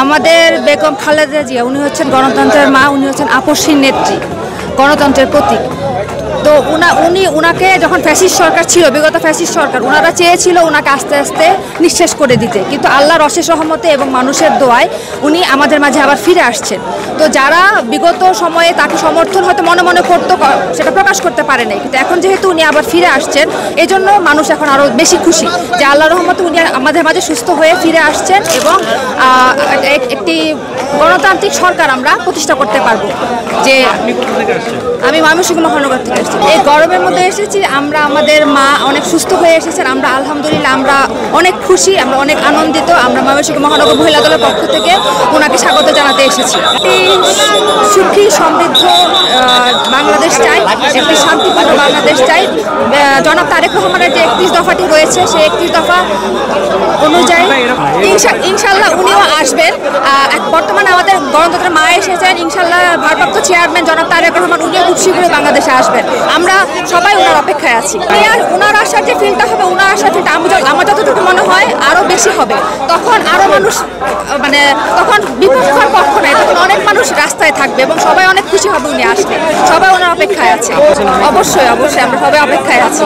আমাদের বেগম খালেদা জিয়া উনি হচ্ছেন গণতন্ত্রের মা, উনি হচ্ছেন আপসহীন নেত্রী, গণতন্ত্রের প্রতীক। তো উনাকে যখন ফ্যাসিস্ট সরকার ছিল, বিগত ফ্যাসিস্ট সরকার, ওনারা চেয়েছিল ওনাকে আস্তে আস্তে নিঃশেষ করে দিতে, কিন্তু আল্লাহর অশেষ রহমতে এবং মানুষের দোয়ায় উনি আমাদের মাঝে আবার ফিরে আসছেন। তো যারা বিগত সময়ে তাকে সমর্থন হয়তো মনে মনে করতো, সেটা প্রকাশ করতে পারে নাই, কিন্তু এখন যেহেতু উনি আবার ফিরে আসছেন, এই জন্য মানুষ এখন আরও বেশি খুশি যে আল্লাহর রহমতে উনি আমাদের মাঝে সুস্থ হয়ে ফিরে আসছেন এবং একটি গণতান্ত্রিক সরকার আমরা প্রতিষ্ঠা করতে পারবো। যে আমি ময়মনসিংহ মহানগর থেকে এসেছি, এই গরমের মধ্যে এসেছি আমরা, আমাদের মা অনেক সুস্থ হয়ে এসেছেন, আমরা আলহামদুলিল্লাহ আমরা অনেক খুশি, আমরা অনেক আনন্দিত। আমরা ময়মনসিংহ মহানগর মহিলা দলের পক্ষ থেকে ওনাকে স্বাগত জানাতে এসেছি। সুখী সমৃদ্ধ বাংলাদেশ চাই, একটি শান্তিপূর্ণ বাংলাদেশ চাই। জনাব তারেক রহমানের যে 31 দফাটি রয়েছে, সেই 31 দফা অনুযায়ী ইনশাল্লাহ উনিও আসবেন। বর্তমানে আমাদের গণতন্ত্রের মা এসেছেন, ইনশাল্লাহ ভারপ্রাপ্ত চেয়ারম্যান জনাব তারেক রহমান উনিও খুব শীঘ্রই বাংলাদেশে আসবেন। আমরা সবাই ওনার অপেক্ষায় আছি। ওনার আসার যে ফিল্ডটা হবে, ওনার আসার ফিল্ডটা আমার যতটুকু মনে হয় আরও বেশি হবে। তখন আরও মানুষ তখন বিপক্ষের পক্ষ নেই, তখন অনেক মানুষ রাস্তায় থাকবে এবং সবাই অনেক খুশি হবে উনি আসলে। সবাই ওনার অপেক্ষায় আছে। অবশ্যই অবশ্যই আমরা সবাই অপেক্ষায় আছি।